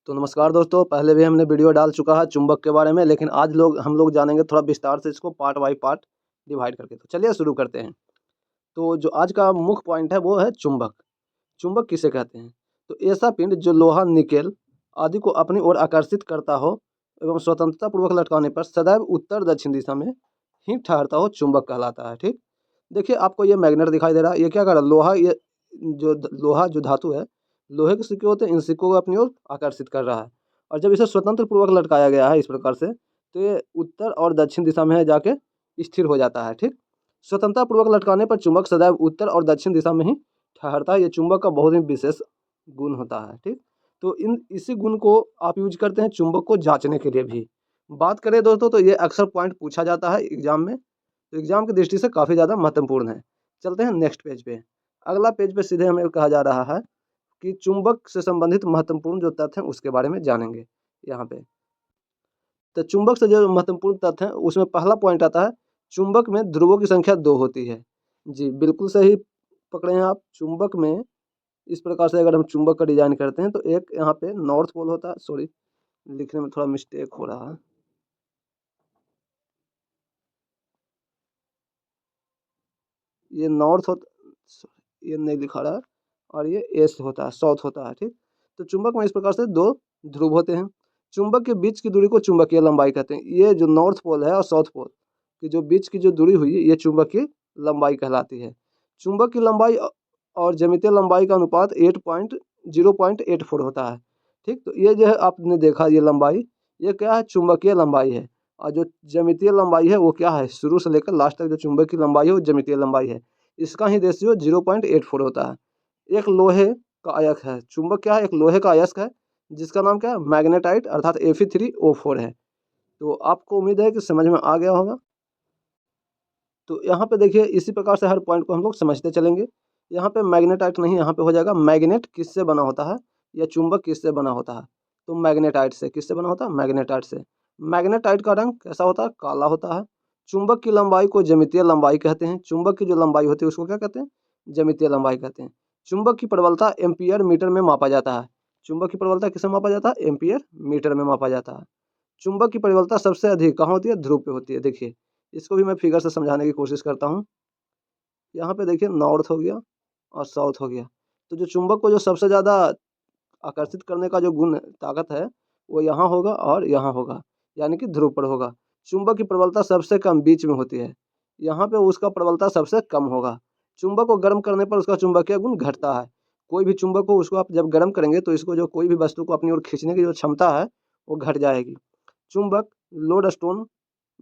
तो नमस्कार दोस्तों, पहले भी हमने वीडियो डाल चुका है चुंबक के बारे में, लेकिन आज हम लोग जानेंगे थोड़ा विस्तार से इसको पार्ट बाय पार्ट डिवाइड करके। तो चलिए शुरू करते हैं। तो जो आज का मुख्य पॉइंट है वो है चुंबक। चुंबक किसे कहते हैं? तो ऐसा पिंड जो लोहा, निकेल आदि को अपनी ओर आकर्षित करता हो एवं स्वतंत्रता पूर्वक लटकाने पर सदैव उत्तर दक्षिण दिशा में ही ठहरता हो, चुंबक कहलाता है। ठीक, देखिए आपको ये मैग्नेट दिखाई दे रहा है, ये क्या कर रहा है? लोहा, ये लोहा जो धातु है, लोहे के सिक्के होते हैं, इन सिक्कों को अपनी ओर आकर्षित कर रहा है। और जब इसे स्वतंत्र पूर्वक लटकाया गया है इस प्रकार से, तो ये उत्तर और दक्षिण दिशा में जाके स्थिर हो जाता है। ठीक, स्वतंत्रता पूर्वक लटकाने पर चुंबक सदैव उत्तर और दक्षिण दिशा में ही ठहरता है। ये चुंबक का बहुत ही विशेष गुण होता है। ठीक, तो इसी गुण को आप यूज करते हैं चुंबक को जांचने के लिए भी। बात करें दोस्तों, तो ये अक्सर पॉइंट पूछा जाता है एग्जाम में, तो एग्जाम की दृष्टि से काफ़ी ज़्यादा महत्वपूर्ण है। चलते हैं नेक्स्ट पेज पे। अगला पेज पे सीधे हमें कहा जा रहा है कि चुंबक से संबंधित महत्वपूर्ण जो तथ्य हैं उसके बारे में जानेंगे यहाँ पे। तो चुंबक से जो महत्वपूर्ण तथ्य हैं उसमें पहला पॉइंट आता है, चुंबक में ध्रुवों की संख्या 2 होती है। जी बिल्कुल सही पकड़े हैं आप। चुंबक में इस प्रकार से अगर हम चुंबक का डिजाइन करते हैं तो एक यहाँ पे नॉर्थ पोल होता है, सॉरी लिखने में थोड़ा मिस्टेक हो रहा है, ये नॉर्थ होता, ये नहीं लिखा रहा है, और ये ईस्ट होता है, साउथ होता है। ठीक, तो चुंबक में इस प्रकार से 2 ध्रुव होते हैं। चुंबक के बीच की दूरी को चुंबकीय लंबाई कहते हैं। ये जो नॉर्थ पोल है और साउथ पोल की जो बीच की जो दूरी हुई है, ये चुंबकीय लंबाई कहलाती है। चुंबक की लंबाई और ज्यामितीय लंबाई का अनुपात 0.84 होता है। ठीक, तो ये जो है आपने देखा, ये लंबाई, ये क्या है? चुंबकीय लंबाई है। और जो ज्यामितीय लंबाई है वो क्या है? शुरू से लेकर लास्ट तक जो चुंबक की लंबाई है वो ज्यामितीय लंबाई है। इसका ही रेशियो 0.84 होता है। एक लोहे का अयस्क है, चुंबक क्या है? एक लोहे का अयस्क है जिसका नाम क्या है? मैग्नेटाइट, अर्थात Fe3O4 है। तो आपको उम्मीद है कि समझ में आ गया होगा। तो यहाँ पे देखिए इसी प्रकार से हर पॉइंट को हम लोग समझते चलेंगे। यहाँ पे मैग्नेटाइट नहीं, यहाँ पे हो जाएगा मैग्नेट किससे बना होता है या चुंबक किससे बना होता है? तो मैग्नेटाइट से। किससे बना होता है? मैग्नेटाइट से। मैग्नेटाइट का रंग कैसा होता है? काला होता है। चुंबक की लंबाई को ज्यामितीय लंबाई कहते हैं। चुंबक की जो लंबाई होती है उसको क्या कहते हैं? ज्यामितीय लंबाई कहते हैं। चुंबक की प्रबलता एम्पियर मीटर में मापा जाता है। चुंबक की प्रबलता किसमें मापा जाता है? एम्पियर मीटर में मापा जाता है। चुंबक की प्रबलता सबसे अधिक कहाँ होती है? ध्रुव पे होती है। देखिए इसको भी मैं फिगर से समझाने की कोशिश करता हूँ। यहाँ पे देखिए नॉर्थ हो गया और साउथ हो गया। तो जो चुंबक को जो सबसे ज़्यादा आकर्षित करने का जो गुण ताकत है वो यहाँ होगा और यहाँ होगा, यानी कि ध्रुव पर होगा। चुंबक की प्रबलता सबसे कम बीच में होती है, यहाँ पे उसका प्रबलता सबसे कम होगा। चुंबक को गर्म करने पर उसका चुंबकीय गुण घटता है। कोई भी चुंबक को, उसको आप जब गर्म करेंगे तो इसको जो कोई भी वस्तु को अपनी ओर खींचने की जो क्षमता है वो घट जाएगी। चुंबक लोड स्टोन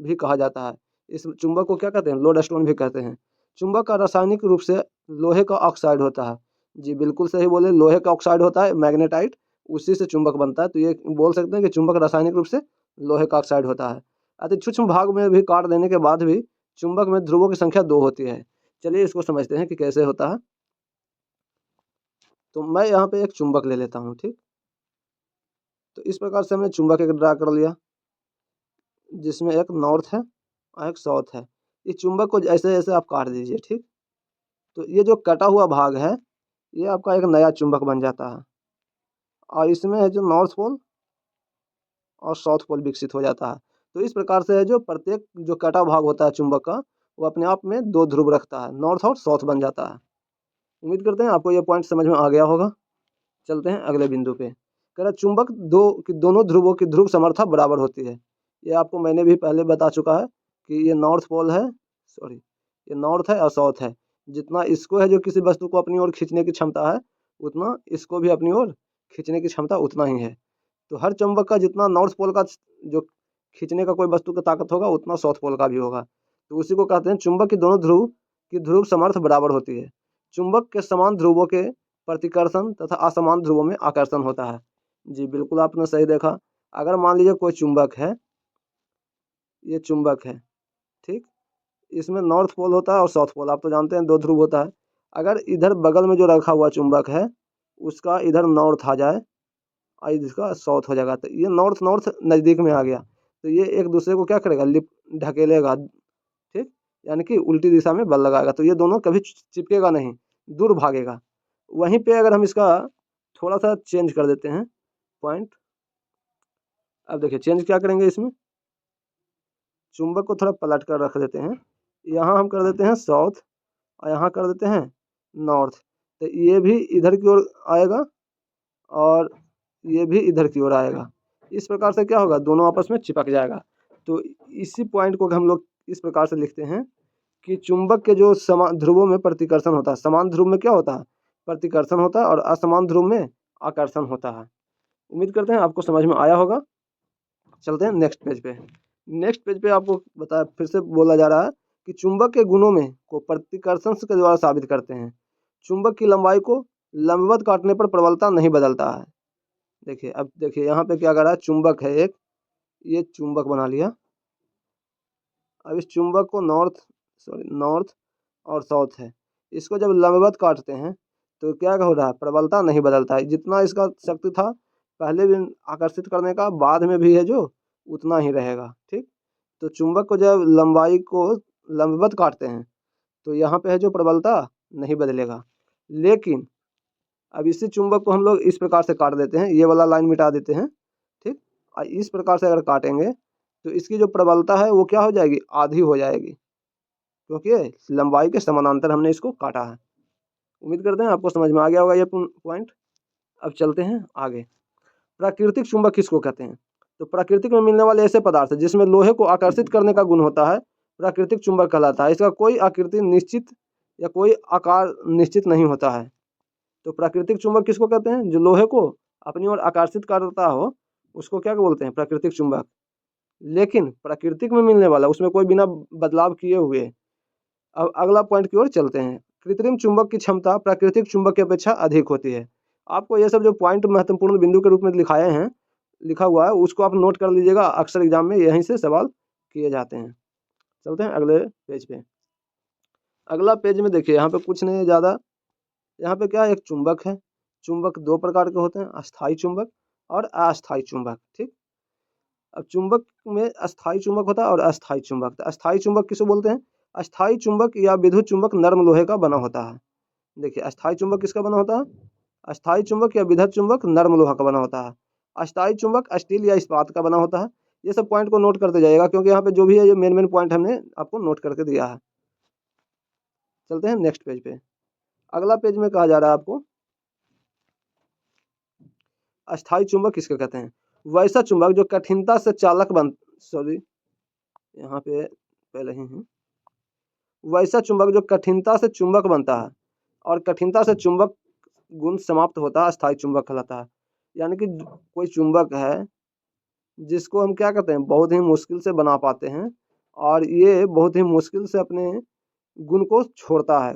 भी कहा जाता है। इस चुंबक को क्या कहते हैं? लोड स्टोन भी कहते हैं। चुंबक का रासायनिक रूप से लोहे का ऑक्साइड होता है। जी बिल्कुल सही बोले, लोहे का ऑक्साइड होता है मैग्नेटाइट, उसी से चुंबक बनता है। तो ये बोल सकते हैं कि चुंबक रासायनिक रूप से लोहे का ऑक्साइड होता है। अति सूक्ष्म भाग में भी काट देने के बाद भी चुंबक में ध्रुवों की संख्या 2 होती है। चलिए इसको समझते हैं कि कैसे होता है। तो मैं यहाँ पे एक चुंबक ले लेता हूँ। ठीक, तो इस प्रकार से हमने चुंबक एक ड्रा कर लिया जिसमें एक नॉर्थ है और एक साउथ है। इस चुंबक को ऐसे ऐसे आप काट दीजिए। ठीक, तो ये जो कटा हुआ भाग है ये आपका एक नया चुंबक बन जाता है, और इसमें है जो नॉर्थ पोल और साउथ पोल विकसित हो जाता है। तो इस प्रकार से है जो प्रत्येक जो कटा भाग होता है चुंबक का, वो अपने आप में 2 ध्रुव रखता है, नॉर्थ और साउथ बन जाता है। उम्मीद करते हैं आपको ये पॉइंट समझ में आ गया होगा। चलते हैं अगले बिंदु पे। कह रहा चुंबक दोनों ध्रुवों की ध्रुव समर्था बराबर होती है। ये आपको मैंने भी पहले बता चुका है कि ये नॉर्थ पोल है, सॉरी ये नॉर्थ है और साउथ है। जितना इसको है जो किसी वस्तु को अपनी ओर खींचने की क्षमता है, उतना इसको भी अपनी ओर खींचने की क्षमता उतना ही है। तो हर चुंबक का जितना नॉर्थ पोल का जो खींचने का कोई वस्तु का ताकत होगा, उतना साउथ पोल का भी होगा। तो उसी को कहते हैं चुंबक की दोनों ध्रुव की ध्रुव समर्थ बराबर होती है। चुंबक के समान ध्रुवों के प्रतिकर्षण तथा असमान ध्रुवों में आकर्षण होता है। जी बिल्कुल आपने सही देखा। अगर मान लीजिए कोई चुंबक है, ये चुंबक है, ठीक, इसमें नॉर्थ पोल होता है और साउथ पोल, आप तो जानते हैं 2 ध्रुव होता है। अगर इधर बगल में जो रखा हुआ चुंबक है उसका इधर नॉर्थ आ जाए और इसका साउथ हो जाएगा, तो ये नॉर्थ नॉर्थ नज़दीक में आ गया, तो ये एक दूसरे को क्या करेगा? ढकेलेगा। ठीक, यानी कि उल्टी दिशा में बल लगाएगा, तो ये दोनों कभी चिपकेगा नहीं, दूर भागेगा। वहीं पे अगर हम इसका थोड़ा सा चेंज कर देते हैं पॉइंट, अब देखिए चेंज क्या करेंगे इसमें, चुंबक को थोड़ा पलट कर रख देते हैं, यहाँ हम कर देते हैं साउथ और यहाँ कर देते हैं नॉर्थ, तो ये भी इधर की ओर आएगा और ये भी इधर की ओर आएगा। इस प्रकार से क्या होगा, दोनों आपस में चिपक जाएगा। तो इसी पॉइंट को हम लोग इस प्रकार से लिखते हैं कि चुंबक के जो समान ध्रुवों में प्रतिकर्षण होता है, समान ध्रुव में क्या होता है, प्रतिकर्षण होता है, और असमान ध्रुव में आकर्षण होता है। उम्मीद करते हैं आपको समझ में आया होगा। चलते हैं नेक्स्ट पेज पे। नेक्स्ट पेज पे आपको बताया, फिर से बोला जा रहा है कि चुंबक के गुणों में को प्रतिकर्षण के द्वारा साबित करते हैं। चुंबक की लंबाई को लंबवत काटने पर प्रबलता नहीं बदलता है। देखिए अब देखिए यहाँ पे क्या कर रहा है, चुंबक है एक, ये चुंबक बना लिया। अब इस चुंबक को नॉर्थ और साउथ है, इसको जब लंबवत काटते हैं तो क्या हो रहा है, प्रबलता नहीं बदलता है। जितना इसका शक्ति था पहले भी आकर्षित करने का, बाद में भी है जो उतना ही रहेगा। ठीक, तो चुंबक को जब लंबाई को लंबवत काटते हैं तो यहाँ पे है जो प्रबलता नहीं बदलेगा। लेकिन अब इसी चुंबक को हम लोग इस प्रकार से काट देते हैं, ये वाला लाइन मिटा देते हैं। ठीक, और इस प्रकार से अगर काटेंगे तो इसकी जो प्रबलता है वो क्या हो जाएगी, आधी हो जाएगी, क्योंकि लंबाई के समानांतर हमने इसको काटा है। उम्मीद करते हैं आपको समझ में आ गया होगा ये पॉइंट। अब चलते हैं आगे। प्राकृतिक चुंबक किसको कहते हैं, तो प्रकृति में मिलने वाले ऐसे पदार्थ जिसमें लोहे को आकर्षित करने का गुण होता है, प्राकृतिक चुंबक कहलाता है। इसका कोई आकृति निश्चित या कोई आकार निश्चित नहीं होता है। तो प्राकृतिक चुंबक किसको कहते हैं, जो लोहे को अपनी ओर आकर्षित करता हो, उसको क्या बोलते हैं, प्राकृतिक चुंबक। लेकिन प्राकृतिक में मिलने वाला, उसमें कोई बिना बदलाव किए हुए। अब अगला पॉइंट की ओर चलते हैं। कृत्रिम चुंबक की क्षमता प्राकृतिक चुंबक की अपेक्षा अधिक होती है। आपको ये सब जो पॉइंट महत्वपूर्ण बिंदु के रूप में लिखा हुआ है, उसको आप नोट कर लीजिएगा, अक्सर एग्जाम में यहीं से सवाल किए जाते हैं। चलते हैं अगले पेज पे। अगला पेज में देखिए, यहाँ पे कुछ नहीं ज़्यादा, यहाँ पे क्या है, एक चुंबक है। चुंबक दो प्रकार के होते हैं, अस्थायी चुंबक और अस्थायी चुंबक। ठीक, अब चुंबक में अस्थायी चुंबक होता है और अस्थायी चुंबक। तो अस्थायी चुंबक किसे बोलते हैं, अस्थायी चुंबक या विद्युत चुंबक नर्म लोहे का बना होता है। देखिए अस्थायी चुंबक किसका बना होता है, अस्थायी चुंबक या विद्युत चुंबक नर्म लोहा का बना होता है। अस्थायी चुंबक स्टील या इस्पात का बना होता है। ये सब पॉइंट को नोट करते जाइएगा, क्योंकि यहाँ पे जो भी है ये मेन पॉइंट हमने आपको नोट करके दिया है। चलते हैं नेक्स्ट पेज पे। अगला पेज में कहा जा रहा है आपको, अस्थायी चुंबक किसको कहते हैं, वैसा चुंबक जो कठिनता से यहाँ पे पहले ही है, वैसा चुंबक जो कठिनता से चुंबक बनता है और कठिनता से चुंबक गुण समाप्त होता है, अस्थायी चुंबक कहलाता है। यानी कि कोई चुंबक है जिसको हम क्या कहते हैं, बहुत ही मुश्किल से बना पाते हैं, और ये बहुत ही मुश्किल से अपने गुण को छोड़ता है,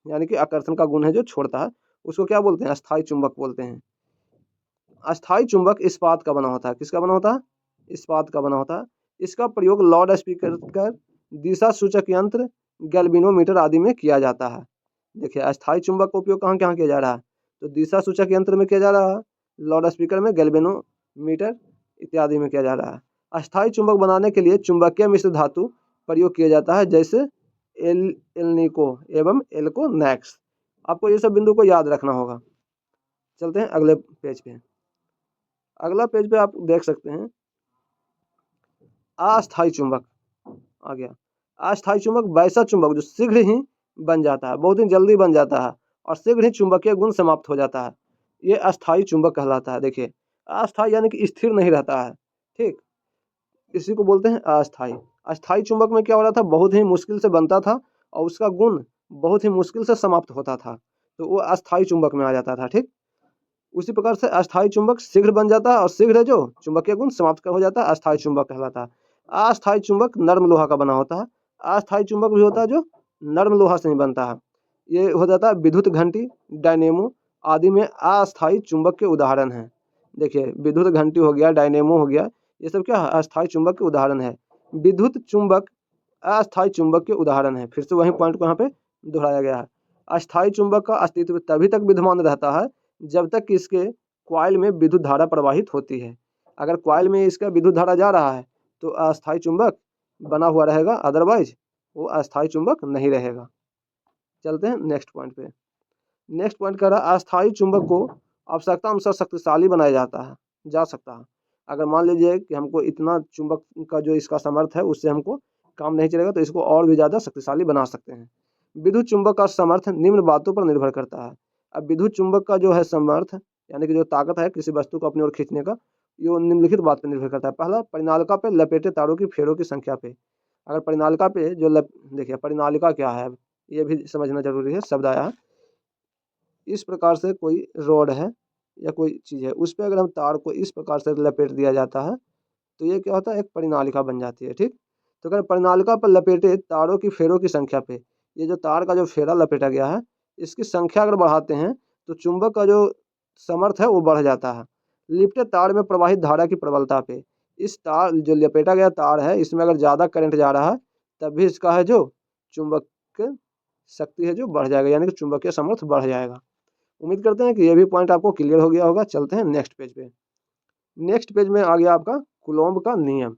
यानी कि आकर्षण का गुण है जो छोड़ता है, उसको क्या बोलते हैं, अस्थायी चुंबक बोलते हैं। अस्थायी चुंबक इस्पात का बना होता है। किसका बना होता है, इस्पात का बना होता है। इसका प्रयोग लाउड स्पीकर कर, दिशा सूचक यंत्र, गैल्वेनोमीटर आदि में किया जाता है। देखिए अस्थायी चुंबक का उपयोग कहाँ कहाँ किया जा रहा है, तो दिशा सूचक यंत्र में किया जा रहा है, लाउड स्पीकर में, गैल्वेनोमीटर इत्यादि में किया जा रहा है। अस्थायी चुंबक बनाने के लिए चुंबकीय मिश्र धातु प्रयोग किया जाता है, जैसे एल्निको एवं एल्कोनैक्स। आपको ये सब बिंदु को याद रखना होगा। चलते हैं अगले पेज पे। अगला पेज पे आप देख सकते हैं अस्थायी चुंबक आ गया। अस्थायी चुंबक वैसा चुंबक जो शीघ्र ही बन जाता है, बहुत ही जल्दी बन जाता है और शीघ्र ही चुंबकीय गुण समाप्त हो जाता है, ये अस्थायी चुंबक कहलाता है। देखिए अस्थायी यानी कि स्थिर नहीं रहता है। ठीक, इसी को बोलते हैं अस्थायी। अस्थायी चुंबक में क्या हो रहा था, बहुत ही मुश्किल से बनता था और उसका गुण बहुत ही मुश्किल से समाप्त होता था, तो वो अस्थायी चुंबक में आ जाता था। ठीक, उसी प्रकार से अस्थायी चुंबक शीघ्र बन जाता है और शीघ्र जो चुंबकीय गुण समाप्त हो जाता है, अस्थायी चुंबक कहलाता है। अस्थायी चुंबक नर्म लोहा का बना होता है। अस्थायी चुंबक भी होता है जो नर्म लोहा से नहीं बनता है। ये हो जाता है विद्युत घंटी, डायनेमो आदि में अस्थायी चुंबक के उदाहरण हैं। देखिए विद्युत घंटी हो गया, डायनेमो हो गया, ये सब क्या है, अस्थायी चुंबक के उदाहरण है। विद्युत चुंबक अस्थायी चुंबक के उदाहरण है। फिर से वही पॉइंट को यहाँ पे दोहराया गया है। अस्थायी चुंबक का अस्तित्व तभी तक विद्यमान रहता है जब तक कि इसके कॉइल में विद्युत धारा प्रवाहित होती है। अगर कॉइल में इसका विद्युत धारा जा रहा है तो अस्थायी चुंबक बना हुआ रहेगा, अदरवाइज वो अस्थायी चुंबक नहीं रहेगा। चलते हैं नेक्स्ट पॉइंट पे। नेक्स्ट पॉइंट कह रहा है अस्थायी चुंबक को आवश्यकता अनुसार शक्तिशाली बनाया जा सकता है। अगर मान लीजिए कि हमको इतना चुंबक का जो इसका सामर्थ्य है उससे हमको काम नहीं चलेगा, तो इसको और भी ज़्यादा शक्तिशाली बना सकते हैं। विद्युत चुंबक का सामर्थ्य निम्न बातों पर निर्भर करता है। अब विद्युत चुंबक का जो है सामर्थ्य यानी कि जो ताकत है किसी वस्तु को अपनी ओर खींचने का, ये निम्नलिखित बात पर निर्भर करता है। पहला, परिनालिका पे लपेटे तारों की फेरों की संख्या पे। अगर परिनालिका पे जो देखिए परिनालिका क्या है, ये भी समझना जरूरी है, शब्द आया है। इस प्रकार से कोई रॉड है या कोई चीज़ है, उस पर अगर हम तार को इस प्रकार से लपेट दिया जाता है तो ये क्या होता है, एक परिनालिका बन जाती है। ठीक, तो अगर परिनालिका पर लपेटे तारों की फेरों की संख्या पे, ये जो तार का जो फेरा लपेटा गया है इसकी संख्या अगर बढ़ाते हैं तो चुंबक का जो समर्थ है वो बढ़ जाता है। लिपटे तार में प्रवाहित धारा की प्रबलता पे, इस तार जो लपेटा गया तार है इसमें अगर ज़्यादा करंट जा रहा है तब भी इसका है जो चुंबक शक्ति है जो बढ़ जाएगा, यानी कि चुंबकीय सामर्थ्य बढ़ जाएगा। उम्मीद करते हैं कि ये भी पॉइंट आपको क्लियर हो गया होगा। चलते हैं नेक्स्ट पेज पे। नेक्स्ट पेज में आ गया आपका कूलॉम्ब का नियम।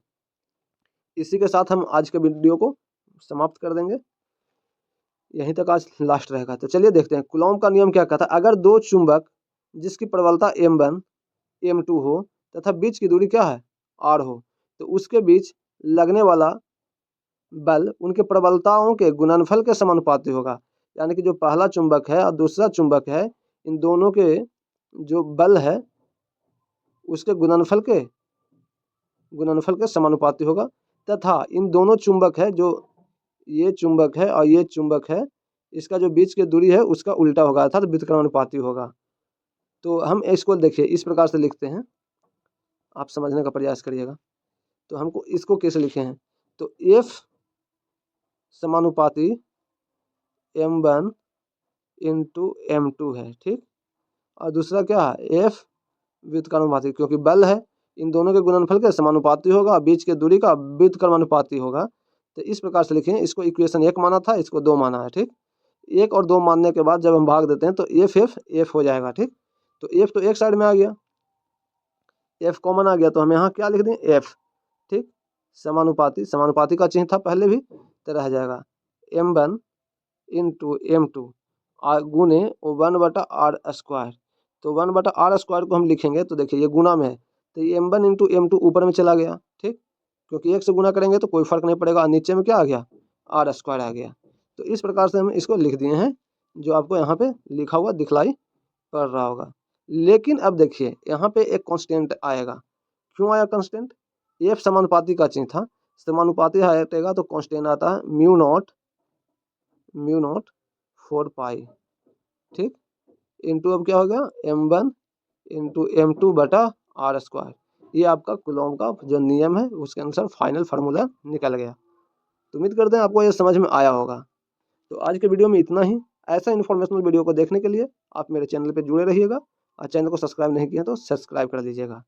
इसी के साथ हम आज के वीडियो को समाप्त कर देंगे, यहीं तक आज लास्ट रहेगा। तो चलिए देखते हैं कूलॉम्ब का नियम क्या कहता है। अगर दो चुंबक जिसकी प्रबलता m1 m2 हो तथा बीच की दूरी क्या है r हो, तो उसके बीच लगने वाला बल उनके प्रबलताओं के गुणनफल के समानुपाती होगा। यानी कि जो पहला चुंबक है और दूसरा चुंबक है, इन दोनों के जो बल है उसके गुणनफल के समानुपाती होगा। तथा इन दोनों चुंबक है, जो ये चुंबक है और ये चुंबक है, इसका जो बीच की दूरी है उसका उल्टा होगा, अर्थात व्युत्क्रमानुपाती होगा। तो हम इसको देखिए इस प्रकार से लिखते हैं, आप समझने का प्रयास करिएगा। तो हमको इसको कैसे लिखे हैं, तो F समानुपाती m1 इंटू m2 है। ठीक, और दूसरा क्या है F व्युत्क्रमानुपाती, क्योंकि बल है इन दोनों के गुणनफल के समानुपाती होगा, बीच के दूरी का व्युत्क्रमानुपाती होगा। तो इस प्रकार से लिखें, इसको इक्वेशन 1 माना था, इसको 2 माना है। ठीक, 1 और 2 मानने के बाद जब हम भाग देते हैं तो F हो जाएगा। ठीक, तो F तो एक साइड में आ गया, F कॉमन आ गया, तो हम यहाँ क्या लिख दें F। ठीक, समानुपाती का चिन्ह था पहले भी, तो रह जाएगा m1 इंटू m2 गुने 1/r²। तो 1/r² को हम लिखेंगे तो देखिए ये गुना में है, तो ये m1 इंटू m2 ऊपर में चला गया। ठीक, क्योंकि 1 से गुना करेंगे तो कोई फर्क नहीं पड़ेगा, नीचे में क्या आ गया r² आ गया। तो इस प्रकार से हम इसको लिख दिए हैं, जो आपको यहाँ पे लिखा हुआ दिखलाई पड़ रहा होगा। लेकिन अब देखिए यहाँ पे एक कांस्टेंट आएगा। क्यों आया कांस्टेंट, F समानुपाती का चिन्ह था, समानुपाती हटेगा तो कांस्टेंट आता है म्यू नॉट 4 पाई। ठीक, इंटू अब क्या हो गया m1 इंटू m2/r²। ये आपका कूलॉम्ब का जो नियम है उसके अनुसार फाइनल फार्मूला निकल गया। तो उम्मीद करते हैं आपको ये समझ में आया होगा। तो आज के वीडियो में इतना ही। ऐसा इन्फॉर्मेशनल वीडियो को देखने के लिए आप मेरे चैनल पर जुड़े रहिएगा, और चैनल को सब्सक्राइब नहीं किया तो सब्सक्राइब कर दीजिएगा।